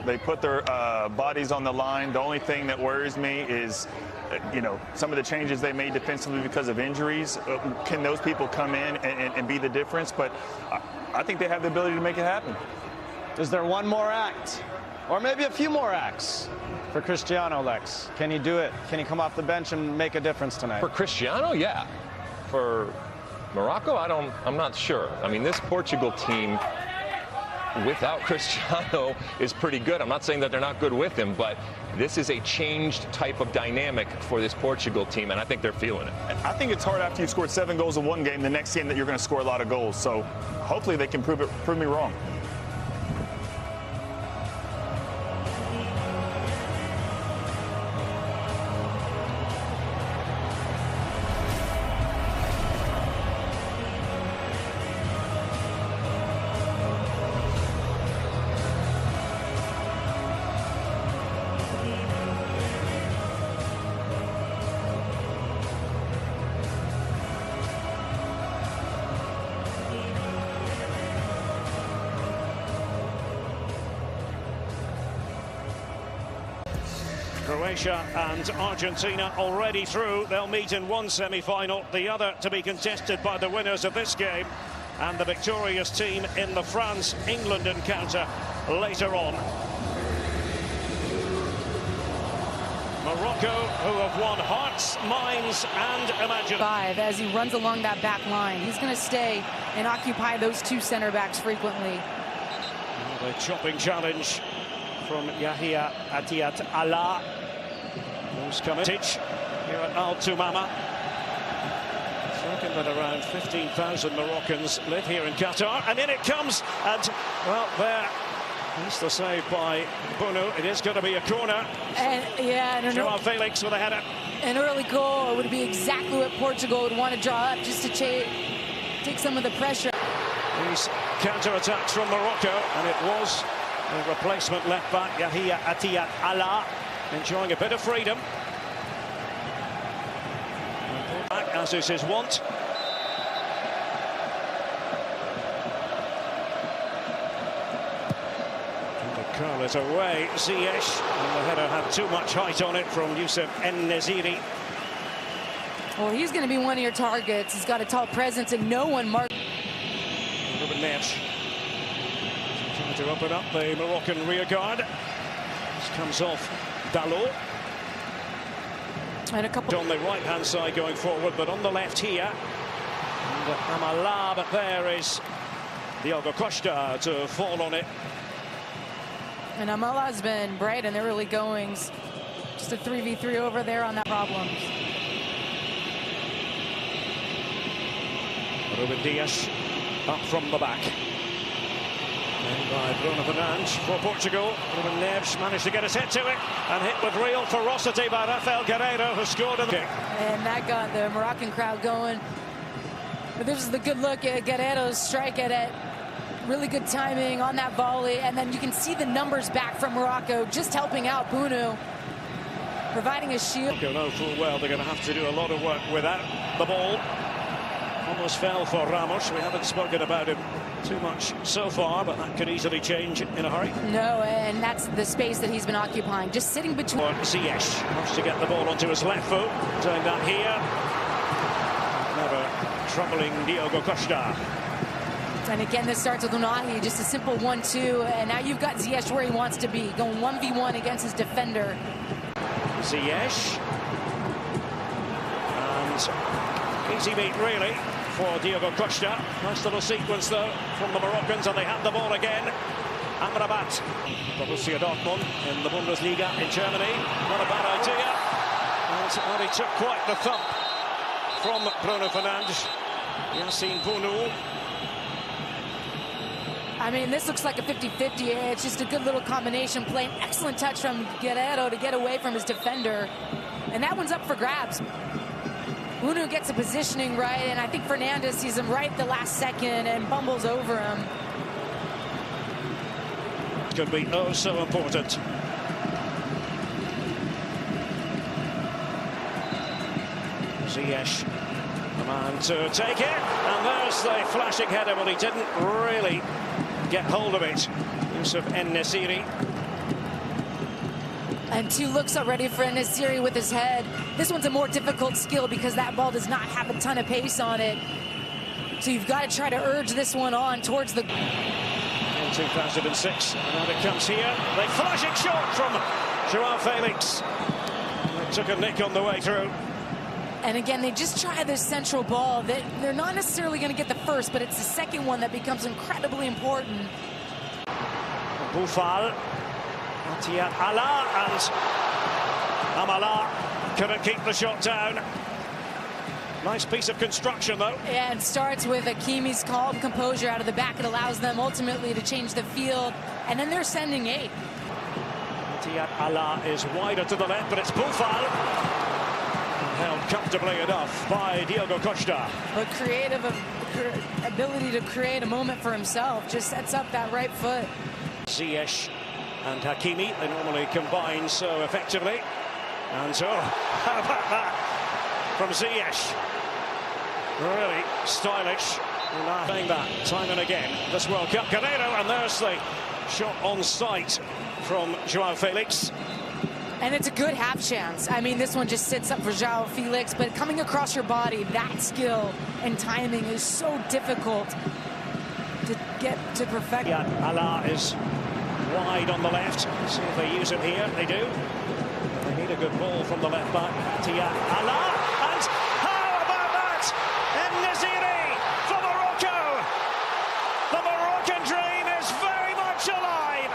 They put their bodies on the line. The only thing that worries me is, some of the changes they made defensively because of injuries. Can those people come in and be the difference? But I think they have the ability to make it happen. Is there one more act? Or maybe a few more acts for Cristiano, Lex? Can he do it? Can he come off the bench and make a difference tonight? For Cristiano, yeah. For Morocco, I'm not sure. I mean, this Portugal team without Cristiano is pretty good. I'm not saying that they're not good with him, but this is a changed type of dynamic for this Portugal team, and I think they're feeling it. I think it's hard after you've scored 7 goals in one game, the next game that you're going to score a lot of goals. So hopefully they can prove me wrong. Croatia and Argentina already through. They'll meet in one semi-final, the other to be contested by the winners of this game and the victorious team in the France-England encounter later on. Morocco, who have won hearts, minds and imaginations. As he runs along that back line, he's going to stay and occupy those 2 center backs frequently. The chopping challenge from Yahia Atiyat Allah, who's coming here at Al Tumama. Talking that around 15,000 Moroccans live here in Qatar, and in it comes, and well, there is the save by Bunu. It is going to be a corner. And yeah, Joao Felix with a header. An early goal would be exactly what Portugal would want to draw up, just to take some of the pressure. These counter-attacks from Morocco, and it was the replacement left-back, Yahia Atiyat Allah, enjoying a bit of freedom. As is his wont. And to curl it away, Ziyech. And the header had too much height on it from Youssef En-Nesyri. Well, he's going to be one of your targets. He's got a tall presence, and no one marked. Ruben Neves trying to open up the Moroccan rear guard. This comes off Dalot. And a couple on the right-hand side going forward, but on the left here. And Amala, but there is Diogo Costa to fall on it. And Amala's been bright in the early goings. Just a 3v3 over there on that problem. Ruben Dias up from the back. And by Bruno Fernandes for Portugal. Ruben Neves managed to get his head to it and hit with real ferocity by Rafael Guerreiro, who scored in the kick. And that got the Moroccan crowd going. But this is the good look at Guerreiro's strike at it. Really good timing on that volley. And then you can see the numbers back from Morocco, just helping out Bunu, providing a shield. Morocco know full well they're going to have to do a lot of work without the ball. Almost fell for Ramos. We haven't spoken about him too much so far, but that could easily change in a hurry. No, and that's the space that he's been occupying, just sitting between. Ziyech wants to get the ball onto his left foot, doing that here. Never troubling Diogo Costa. And again, this starts with Unahi, just a simple 1-2, and now you've got Ziyech where he wants to be, going 1v1 against his defender. Ziyech. And easy beat, really, for Diogo Costa. Nice little sequence, though, from the Moroccans, and they have the ball again. Amrabat, Borussia Dortmund in the Bundesliga in Germany. Not a bad idea. And he took quite the thump from Bruno Fernandes. Yassine Bounou. I mean, this looks like a 50-50. It's just a good little combination play. An excellent touch from Guerreiro to get away from his defender. And that one's up for grabs. Bounou gets the positioning right, and I think Fernandes sees him right at the last second and bumbles over him. Could be oh so important. Ziyech, the man to take it, and there's the flashing header, but he didn't really get hold of it. Youssef En-Nesyri. And two looks already for Nasiri with his head. This one's a more difficult skill because that ball does not have a ton of pace on it. So you've got to try to urge this one on towards the... In 2006, and it comes here. They flash it short from João Felix. They took a nick on the way through. And again, they just try this central ball. They're not necessarily going to get the first, but it's the second one that becomes incredibly important. Boufal, Atiat Allah, and Amala couldn't keep the shot down. Nice piece of construction, though. Yeah, and starts with Hakimi's calm composure out of the back. It allows them ultimately to change the field, and then they're sending 8. Atiat Allah is wider to the left, but it's Boufal. Held comfortably enough by Diogo Costa. But creative ability to create a moment for himself just sets up that right foot. Ziyech and Hakimi, they normally combine so effectively. And so, how about that from Ziyech? Really stylish. And saying that time and again this World Cup. Carrière, and there's the shot on sight from João Felix. And it's a good half chance. I mean, this one just sits up for João Felix, but coming across your body, that skill and timing is so difficult to get to perfect. Yeah, Allah is wide on the left. See if they use him here. They do. They need a good ball from the left back. Tia Allah, and how about that? En-Nesyri for Morocco. The Moroccan dream is very much alive.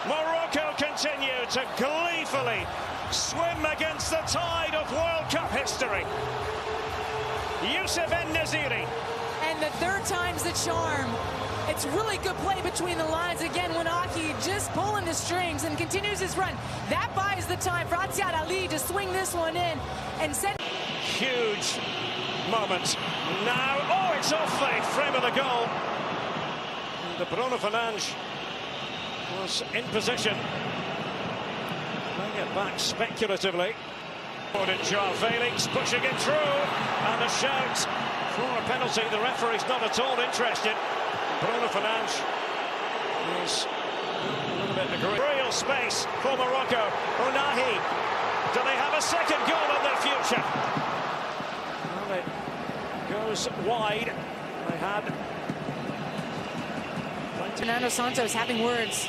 Morocco continue to gleefully swim against the tide of World Cup history. Youssef En-Nesyri. And the third time's the charm. It's really good play between the lines. Again, Wanaki just pulling the strings and continues his run. That buys the time for Atiat Ali to swing this one in and send. Huge moment. Now, oh, it's off the frame of the goal. And Bruno Fernandes was in position. Bring it back speculatively. João Felix pushing it through, and a shout for a penalty. The referee's not at all interested. Bruno Fernandes is a little bit aggressive. Real space for Morocco. Unahi, do they have a second goal in their future? Well, it goes wide. They had Fernando Santos having words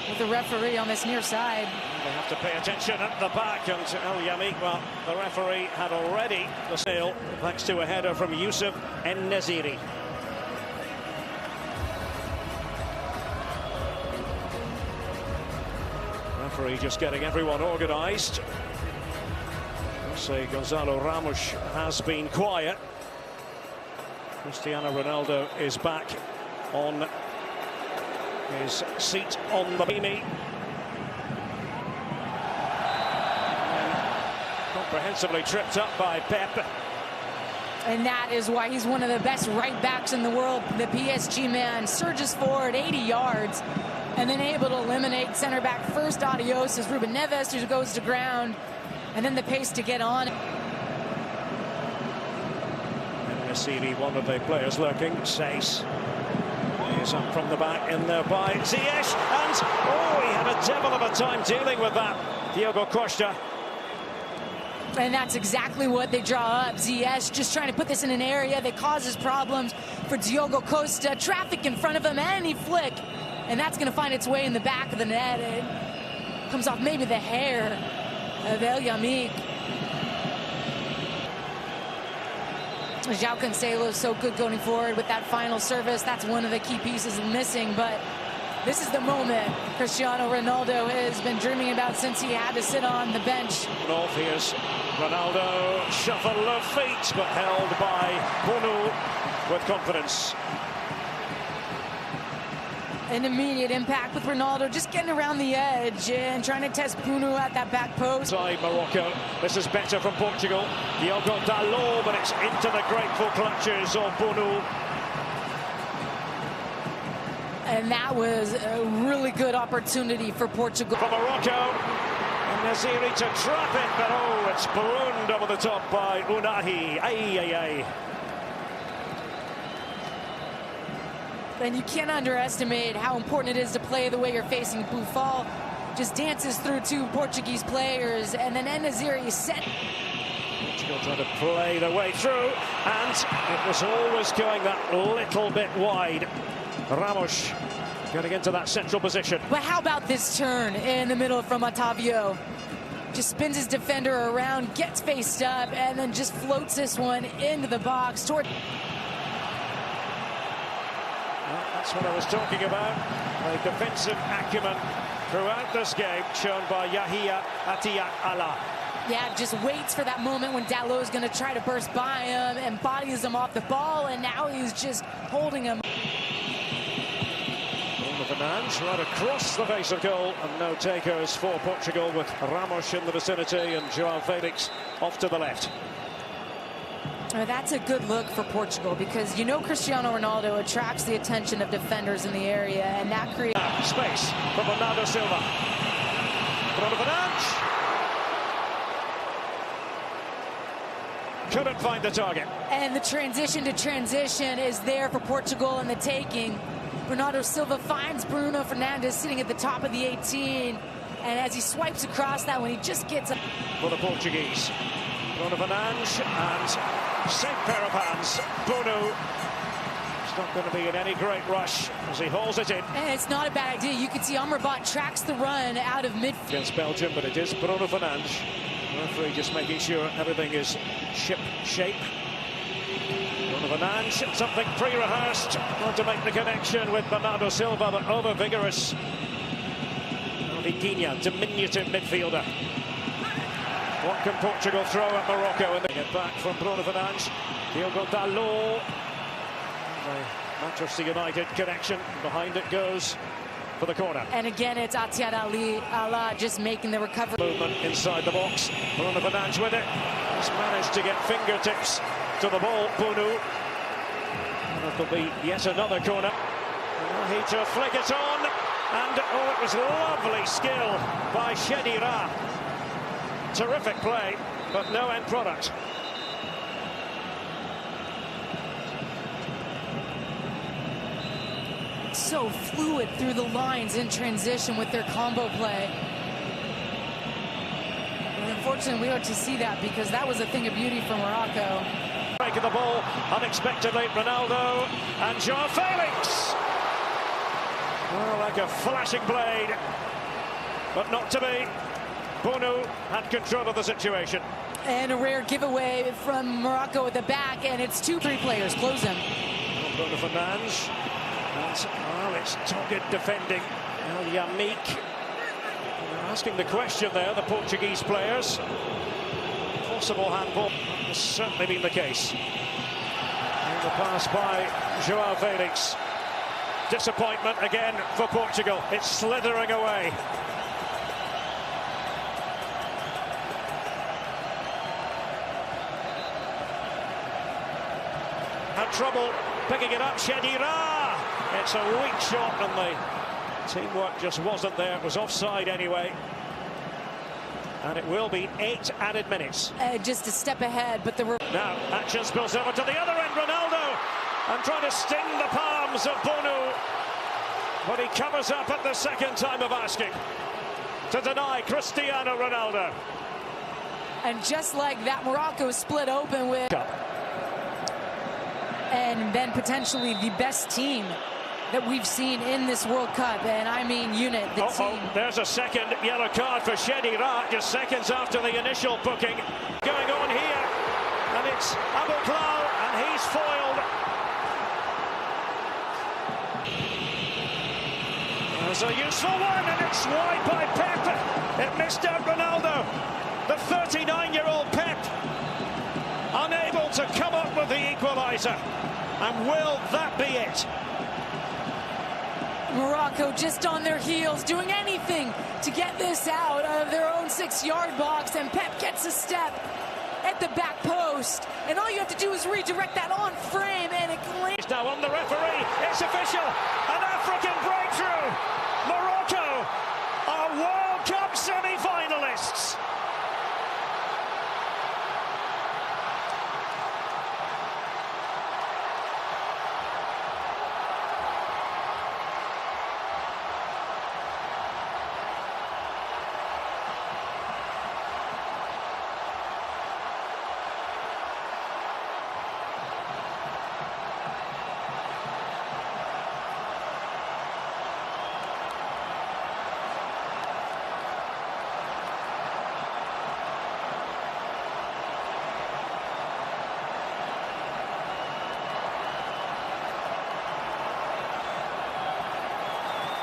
with the referee on this near side. They have to pay attention at the back, and El Yamik, well, the referee had already the seal thanks to a header from Youssef En-Nesyri. Referee just getting everyone organised. Say Gonzalo Ramos has been quiet. Cristiano Ronaldo is back on his seat on the beanie. Comprehensively tripped up by Pep. And that is why he's one of the best right backs in the world. The PSG man surges forward 80 yards and then able to eliminate center back first Adios as Ruben Neves, who goes to ground, and then the pace to get on. En-Nesyri, one of the players lurking. Sace is up from the back, in there by Ziyech, and oh, he had a devil of a time dealing with that. Diogo Costa. And that's exactly what they draw up. Ziyech just trying to put this in an area that causes problems for Diogo Costa. Traffic in front of him, and he flick. And that's going to find its way in the back of the net. It comes off maybe the hair of El Yamik. João Cancelo is so good going forward with that final service. That's one of the key pieces missing, but this is the moment Cristiano Ronaldo has been dreaming about since he had to sit on the bench. Off, here's Ronaldo, shuffle of feet, but held by Bono with confidence. An immediate impact with Ronaldo just getting around the edge and trying to test Bruno at that back post. Side Morocco, this is better from Portugal. Diogo Dalot, but it's into the grateful clutches of Bono. And that was a really good opportunity for Portugal. For Morocco, and Naziri to trap it, but oh, it's ballooned over the top by Unahi. Ay, ay, ay. And you can't underestimate how important it is to play the way you're facing Buffon. Just dances through two Portuguese players, and then Naziri set. Portugal trying to play their way through, and it was always going that little bit wide. Ramos getting into that central position. But how about this turn in the middle from Otavio? Just spins his defender around, gets faced up, and then just floats this one into the box toward. Well, that's what I was talking about. The defensive acumen throughout this game shown by Yahia Atiyah-Allah. Yeah, just waits for that moment when Dalot is going to try to burst by him and bodies him off the ball, and now he's just holding him. Fernandes right across the face of goal, and no takers for Portugal with Ramos in the vicinity and João Felix off to the left. That's a good look for Portugal, because you know Cristiano Ronaldo attracts the attention of defenders in the area, and that creates space for Bernardo Silva. Bruno Fernandes couldn't find the target. And the transition to transition is there for Portugal in the taking. Bernardo Silva finds Bruno Fernandes sitting at the top of the 18, and as he swipes across that one, he just gets up. For the Portuguese, Bruno Fernandes, and safe pair of hands. Bruno is not going to be in any great rush as he hauls it in. And it's not a bad idea. You can see Amrabat tracks the run out of midfield. Against Belgium, but it is Bruno Fernandes. The referee just making sure everything is ship shape. Bruno Fernandes, something pre-rehearsed, not to make the connection with Bernardo Silva, but over-vigorous. Vitinha, diminutive midfielder. What can Portugal throw at Morocco? And they get back from Bruno Fernandes. Diogo Dalot. The Manchester United connection. Behind it goes for the corner. And again, it's Atiyah-Allah just making the recovery. Movement inside the box. Bruno Fernandes with it. He's managed to get fingertips to the ball, Bunu. And it'll be yet another corner. He to flick it on, and oh, it was lovely skill by Khedira. Terrific play, but no end product. So fluid through the lines in transition with their combo play. And unfortunately, we ought to see that, because that was a thing of beauty for Morocco. Breaking the ball unexpectedly, Ronaldo and João Felix. Oh, like a flashing blade, but not to be. Bunu had control of the situation. And a rare giveaway from Morocco at the back, and it's 2-3 players close him. Bruno Fernandes. Well, it's dogged defending. El Yamik. They're asking the question there, the Portuguese players. Possible handball. That has certainly been the case. And the pass by João Felix. Disappointment again for Portugal. It's slithering away. Had trouble picking it up. Khedira. It's a weak shot, and the teamwork just wasn't there. It was offside anyway. And it will be 8 added minutes. Just a step ahead, but there were... Now, action spills over to the other end. Ronaldo, and trying to sting the palms of Bunu. But he covers up at the second time of asking to deny Cristiano Ronaldo. And just like that, Morocco split open with... And then potentially the best team that we've seen in this World Cup, and I mean unit, the team. There's a second yellow card for Khedira, just seconds after the initial booking. Going on here, and it's Abouklal, and he's foiled. There's a useful one, and it's wide by Pep. It missed out Ronaldo. The 39-year-old Pep, unable to come up with the equaliser. And will that be it? Morocco just on their heels, doing anything to get this out of their own 6-yard box, and Pep gets a step at the back post, and all you have to do is redirect that on frame, and it... He's now on the referee. It's official. An African